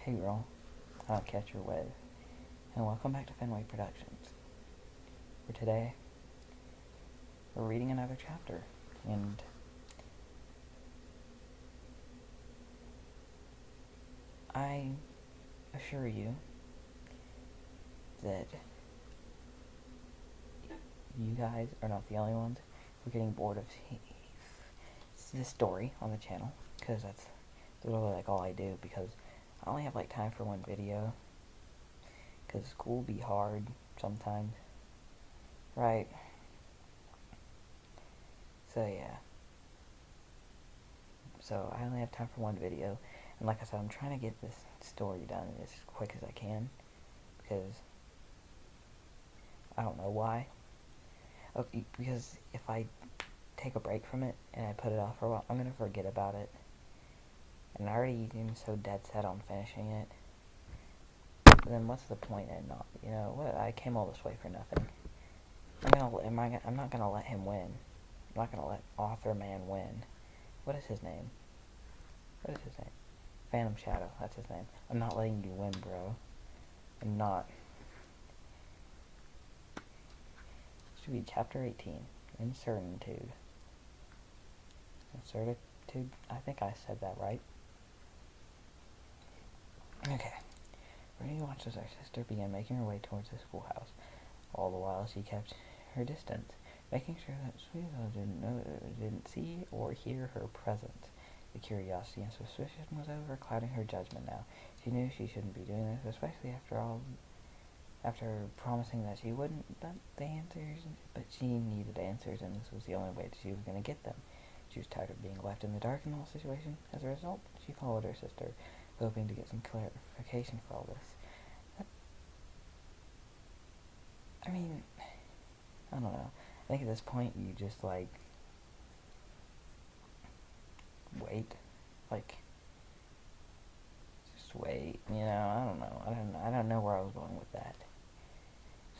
Hey girl, I'll catch your wave, and welcome back to Finway Productions. For today, we're reading another chapter, and I assure you that you guys are not the only ones who are getting bored of this story on the channel, because that's literally like all I do, because I only have like time for one video, because school be hard sometimes, right? So yeah. So I only have time for one video, and like I said, I'm trying to get this story done as quick as I can, because I don't know why. Okay, because if I take a break from it and I put it off for a while, I'm gonna forget about it. And I already am so dead set on finishing it. But then what's the point in not? You know what? I came all this way for nothing. I'm not gonna let him win. I'm not gonna let Author Man win. What is his name? What is his name? Phantom Shadow. That's his name. I'm not letting you win, bro. I'm not. Should be chapter 18. Incertitude. Incertitude? I think I said that right. Okay. Renee watched as our sister began making her way towards the schoolhouse. All the while she kept her distance, making sure that Sweezo didn't see or hear her presence. The curiosity and suspicion was overclouding her judgment now. She knew she shouldn't be doing this, especially after promising that she wouldn't, but she needed answers, and this was the only way that she was going to get them. She was tired of being left in the dark in the whole situation. As a result, she followed her sister, hoping to get some clarification for all this. I mean, I don't know. I think at this point you just, like, wait. Like, just wait. You know, I don't know. I don't know where I was going with that.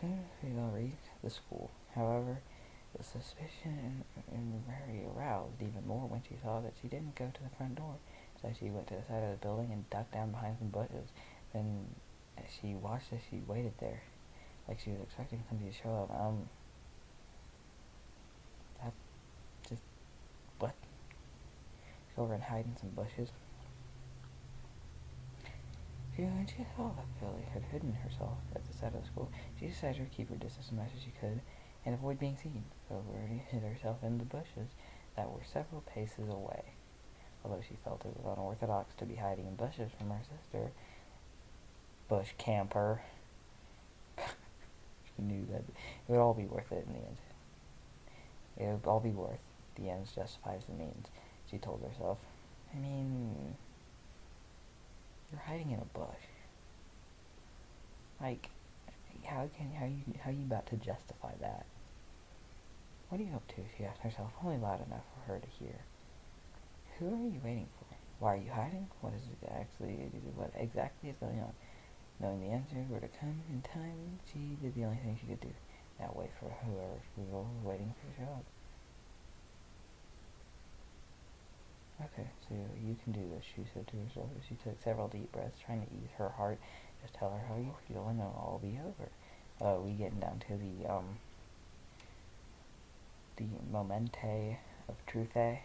Soon as we all reached the school, however, the suspicion and very aroused even more when she saw that she didn't go to the front door. So she went to the side of the building and ducked down behind some bushes. Then she watched as she waited there, like she was expecting somebody to show up. That just, what? Go over and hide in some bushes. When she saw that Billy had hidden herself at the side of the school, she decided to keep her distance as much as she could and avoid being seen. So Verdi hid herself in the bushes that were several paces away. Although she felt it was unorthodox to be hiding in bushes from her sister, bush camper, she knew that it would all be worth it in the end. It would all be worth the ends justifies the means, she told herself. I mean, you're hiding in a bush. Like, how you about to justify that? What are you up to? She asked herself, only loud enough for her to hear. Who are you waiting for? Why are you hiding? What exactly is going on? Knowing the answers were to come in time, she did the only thing she could do. Now wait for whoever was waiting for to show up. Okay, so you can do this, she said to herself as she took several deep breaths, trying to ease her heart. Just tell her how you feel and it'll all be over. We getting down to the momente of truth, eh?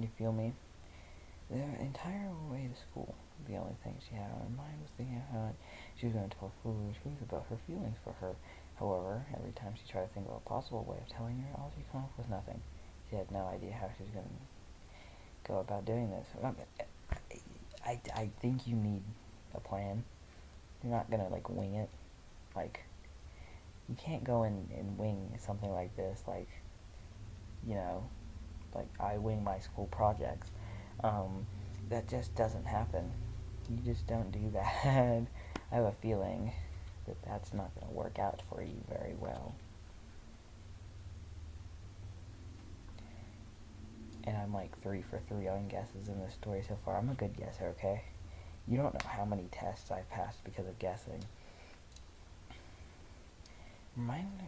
You feel me? The entire way to school, the only thing she had on her mind was thinking how she was going to tell foolish truth about her feelings for her. However, every time she tried to think of a possible way of telling her, all she came up with was nothing. She had no idea how she was going to go about doing this. I think you need a plan. You're not going to, like, wing it. Like, you can't go and wing something like this, like, you know, like I wing my school projects. That just doesn't happen. You just don't do that. I have a feeling that that's not going to work out for you very well. And I'm like 3 for 3 on guesses in this story so far. I'm a good guesser, okay? You don't know how many tests I've passed because of guessing.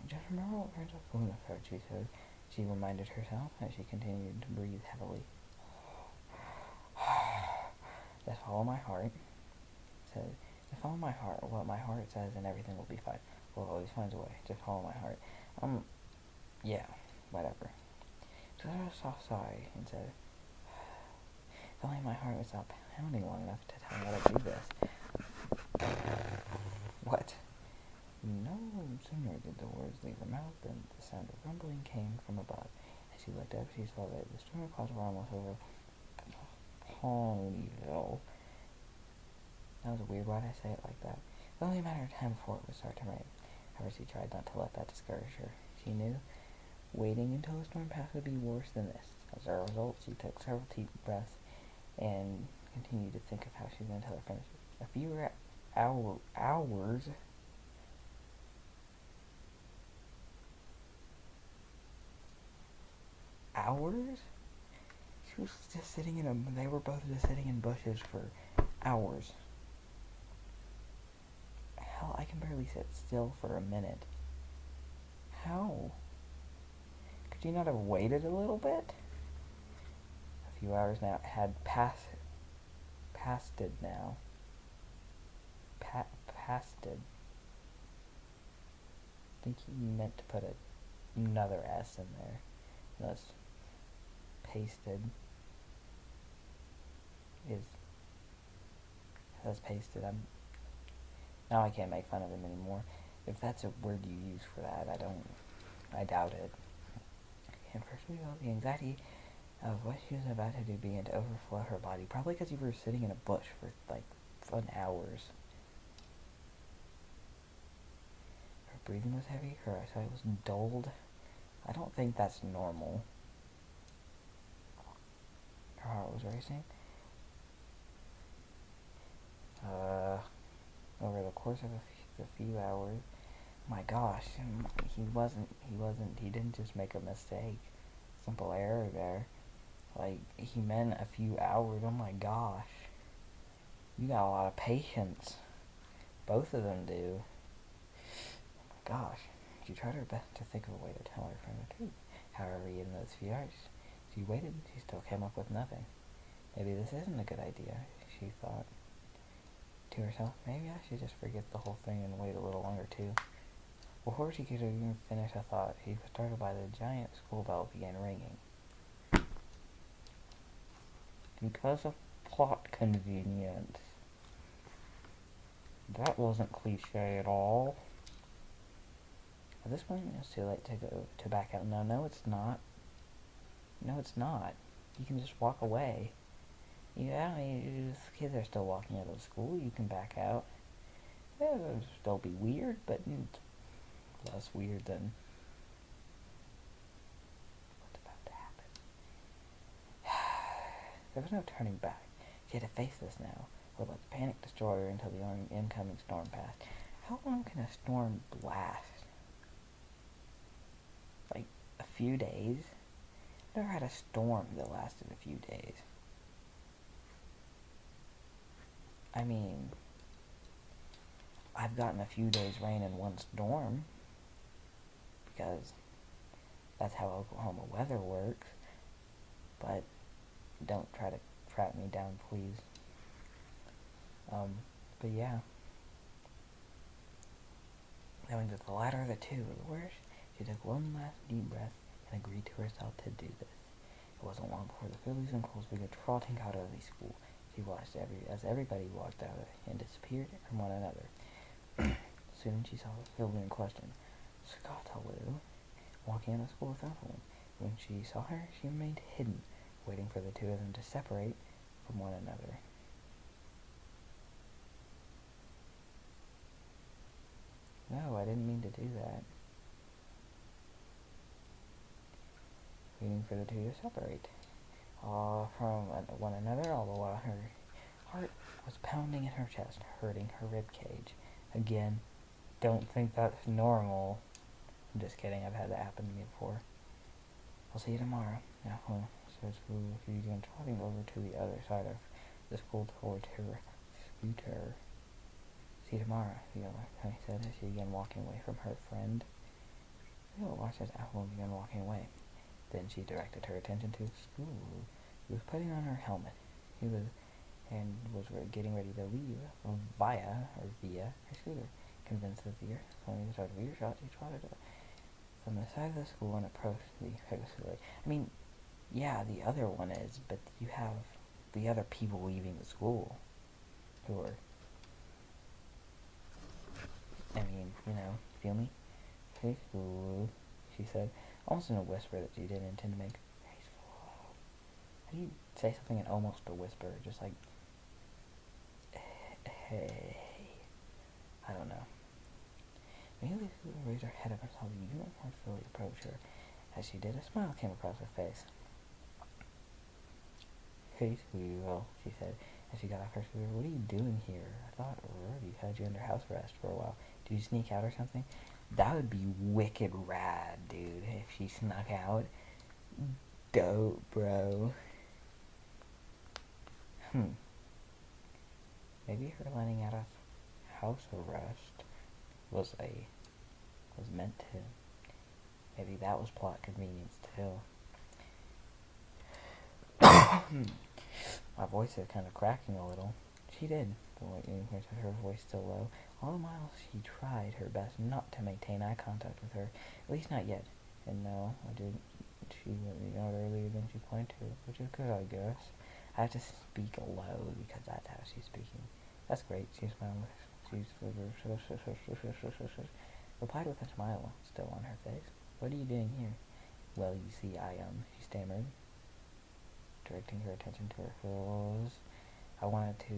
Just remember what Virgil Luna said, she said. She reminded herself as she continued to breathe heavily. That's follow my heart. Says, just follow my heart, what my heart says, and everything will be fine. Well, it always finds a way. Just follow my heart. Yeah, whatever. She let out a soft sigh and said, if only my heart was not pounding long enough to tell me how to do this. What? No sooner did the words leave her mouth than the sound of rumbling came from above. As she looked up, she saw that the storm clouds were almost over Ponyville. That was a weird. Why did I say it like that? It was only a matter of time before it would start to rain. However, she tried not to let that discourage her. She knew waiting until the storm passed would be worse than this. As a result, she took several deep breaths and continued to think of how she was going to tell her friends. A few hours. Hours? She was just sitting they were both just sitting in bushes for hours. Hell, I can barely sit still for a minute. How? Could you not have waited a little bit? A few hours now had passed now. Pasted. I think he meant to put another S in there. Unless pasted has pasted. Now I can't make fun of him anymore. If that's a word you use for that, I doubt it. And first we felt the anxiety of what she was about to do began to overflow her body. Probably because you were sitting in a bush for like fun hours. Her breathing was heavy, her eyesight was dulled. I don't think that's normal. Her heart was racing. Over the course of a few hours, my gosh, he didn't just make a mistake. Simple error there. Like, he meant a few hours. Oh my gosh. You got a lot of patience. Both of them do. Oh my gosh. She tried her best to think of a way to tell her friend the truth. However, in those few hours she waited, she still came up with nothing. Maybe this isn't a good idea, she thought to herself. Maybe I should just forget the whole thing and wait a little longer too. Before she could even finish a thought, she was startled by the giant school bell began ringing. Because of plot convenience. That wasn't cliche at all. At this point, it's too late to back out. No, it's not. No, it's not. You can just walk away. Yeah, kids are still walking out of school. You can back out. Yeah, it'll still be weird, but it's less weird than what's about to happen. There was no turning back. She had to face this now, or let the panic destroy her until the incoming storm passed. How long can a storm last? Like, a few days? I've never had a storm that lasted a few days. I mean, I've gotten a few days rain in one storm, because that's how Oklahoma weather works, but don't try to track me down, please. But yeah. Knowing that the latter of the two were the worst, she took one last deep breath and agreed to herself to do this. It wasn't long before the fillies and coals began trotting out of the school. She watched as everybody walked out and disappeared from one another. Soon she saw the filly in question, Scottaloo, walking out of school without one. When she saw her, she remained hidden, waiting for the two of them to separate from one another. No, I didn't mean to do that. Waiting for the two to separate from one another, all the while her heart was pounding in her chest, hurting her rib cage. Again, don't think that's normal. I'm just kidding, I've had that happen to me before. I'll see you tomorrow. Now, says who began trotting over to the other side of the school towards her scooter. See you tomorrow, Honey said as she began walking away from her friend. Viola watched as Apple began walking away. Then she directed her attention to school. He was putting on her helmet. He was and was getting ready to leave via her scooter. Convinced that the earth was only the start of earshot, she trotted from the side of the school and approached the scooter. I mean, yeah, the other one is, but you have the other people leaving the school who are, I mean, feel me? Hey, school, she said, almost in a whisper that she didn't intend to make. Hey, school. How do you say something in almost a whisper? Just like, hey. I don't know. Immediately, Susan raised her head up and saw the uniformed filly approach her. As she did, a smile came across her face. Hey, Squeal, she said, as she got off her scooter. What are you doing here? I thought Ruby had you under house arrest for a while. Did you sneak out or something? That would be wicked rad, dude, if she snuck out. Dope, bro. Maybe her letting out of house arrest was meant to. Maybe that was plot convenience too. My voice is kind of cracking a little. She did, with her voice still low. All the miles she tried her best not to maintain eye contact with her, at least not yet. And no, I didn't. She let me out earlier than she planned to, which is good, I guess. I have to speak low because that's how she's speaking. That's great. She smiled. Replied with a smile still on her face. What are you doing here? Well, you see, she stammered, directing her attention to her clothes. I wanted to,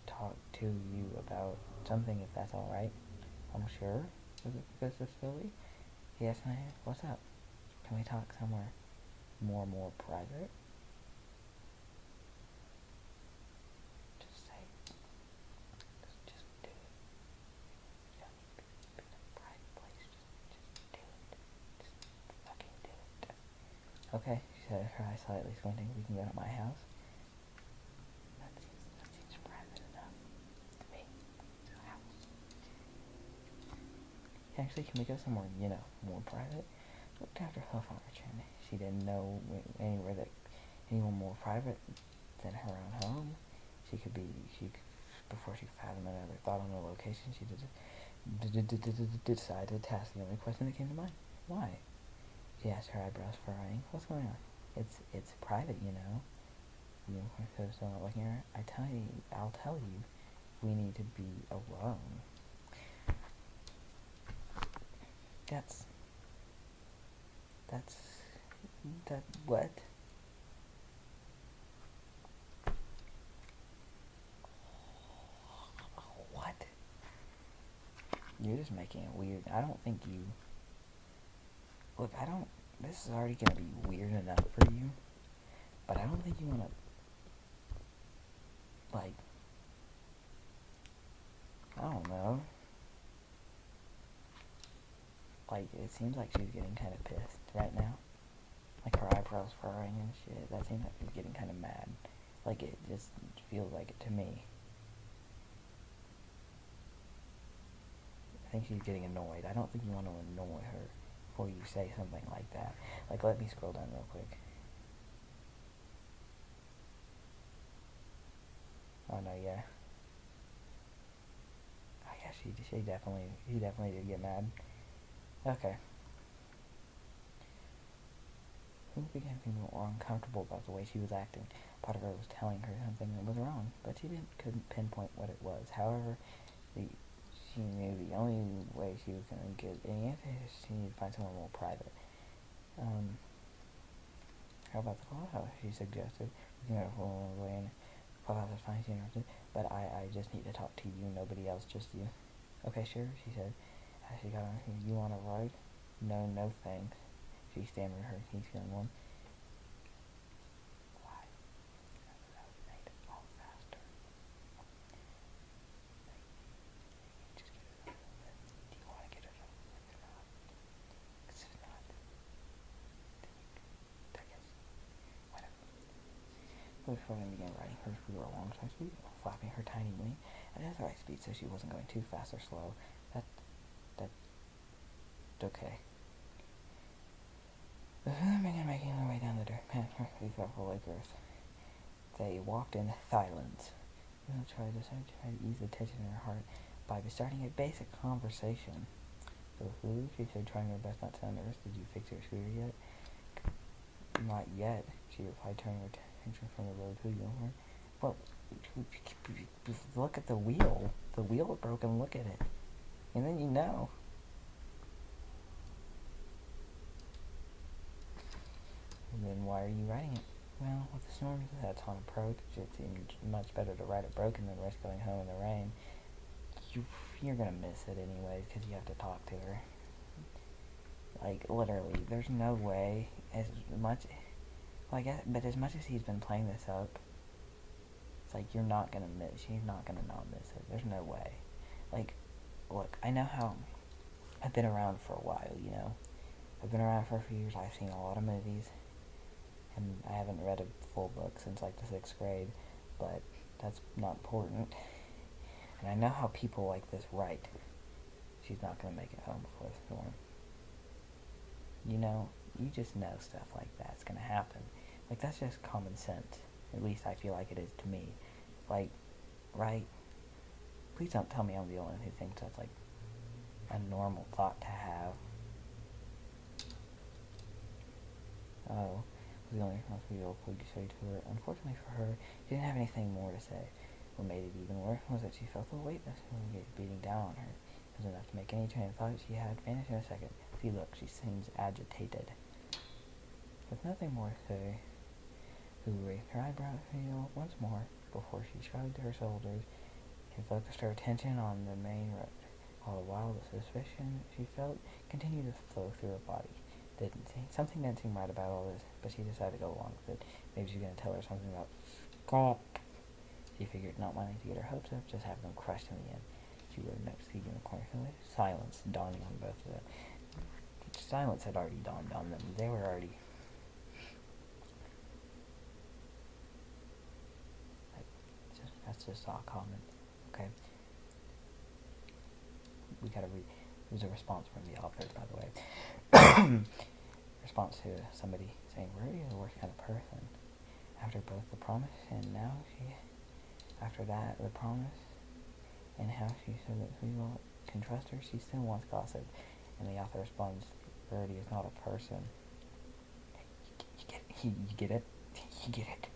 talk to you about something, if that's alright. I'm sure. Was it because it's silly? Yes, what's up? Can we talk somewhere more private? Just say it. Just do it. You don't need to be in a private place. Just do it. Just fucking do it. Okay, she said, her eyes slightly squinting. We can go to my house. That seems private enough to me. House. Actually, can we go somewhere, more private? Looked after herself on her chin. She didn't know anywhere that anyone more private than her own home. Before she fathomed another thought on the location, she decided to task the only question that came to mind. Why? She asked, her eyebrows furrowing. What's going on? It's private, The unicorn coat still not looking at her. I'll tell you. We need to be alone. What? What? You're just making it weird. I don't think you... Look, this is already gonna be weird enough for you, but I don't think you wanna, I don't know. It seems like she's getting kind of pissed right now. Her eyebrows furrowing and shit. That seems like she's getting kind of mad. It just feels like it to me. I think she's getting annoyed. I don't think you want to annoy her before you say something like that. Let me scroll down real quick. Oh, no, yeah. Oh, yeah, she definitely did get mad. Okay. Who began feeling more uncomfortable about the way she was acting. Part of her was telling her something that was wrong, but she couldn't pinpoint what it was. However, she knew the only way she was going to get any answers, she needed to find someone more private. How about the clubhouse? She suggested, looking at her phone away, and clubhouse is fine, she interrupted. But I just need to talk to you, nobody else, just you. Okay, sure, she said. As she got on, you want a ride? No, thanks. She stammered, her teeth feeling warm. Why? That would make it all faster. Just get it over with. Do you want to get it over with or not? Because if not, then I guess, whatever. Before they began riding her scooter alongside speed, flapping her tiny wing at a right speed so she wasn't going too fast or slow. Okay. The film began making their way down the dirt path through thoughtful Lake Earth. They walked in silence. Will tried to ease the tension in her heart by starting a basic conversation. So who? She said, trying her best not to sound nervous. Did you fix your scooter yet? Not yet, she replied, turning her attention from the road to the uniform. Well, look at the wheel. The wheel is broken, look at it. And then you know. And then why are you riding it? Well, with the storm that's on approach, it seems much better to ride it broken than risk going home in the rain. You're gonna miss it anyways, because you have to talk to her. Like, literally, there's no way, as much, well, I guess, but as much as he's been playing this up, it's like, she's not gonna not miss it. There's no way. Like, look, I know how, I've been around for a while, you know. I've been around for a few years, I've seen a lot of movies, and I haven't read a full book since, like, the 6th grade, but that's not important. And I know how people like this write. She's not gonna make it home before the storm. You know, you just know stuff like that's gonna happen. Like, that's just common sense. At least I feel like it is to me. Like, right? Please don't tell me I'm the only one who thinks that's, like, a normal thought to have. Oh, was the only response we all could say to her. Unfortunately for her, she didn't have anything more to say. What made it even worse was that she felt the weight that was beating down on her. It was enough to make any train of thought she had vanish in a second. See, look, she seems agitated. With nothing more to say, who raised her eyebrows once more before she shrugged her shoulders and focused her attention on the main road. All the while, the suspicion she felt continued to flow through her body. Something didn't seem right about all this, but she decided to go along with it. Maybe she's going to tell her something about Scott. She figured, not wanting to get her hopes up, just have them crushed in the end. She rode next to the unicorn. Silence dawning on both of them. Silence had already dawned on them. They were already... That's just all common. Okay. We gotta read. It was a response from the author, by the way. Response to somebody saying, Rudy is the worst kind of person. After both the promise and now after that, the promise and how she said that we can trust her, she still wants gossip. And the author responds, Rudy is not a person. You get it? You get it?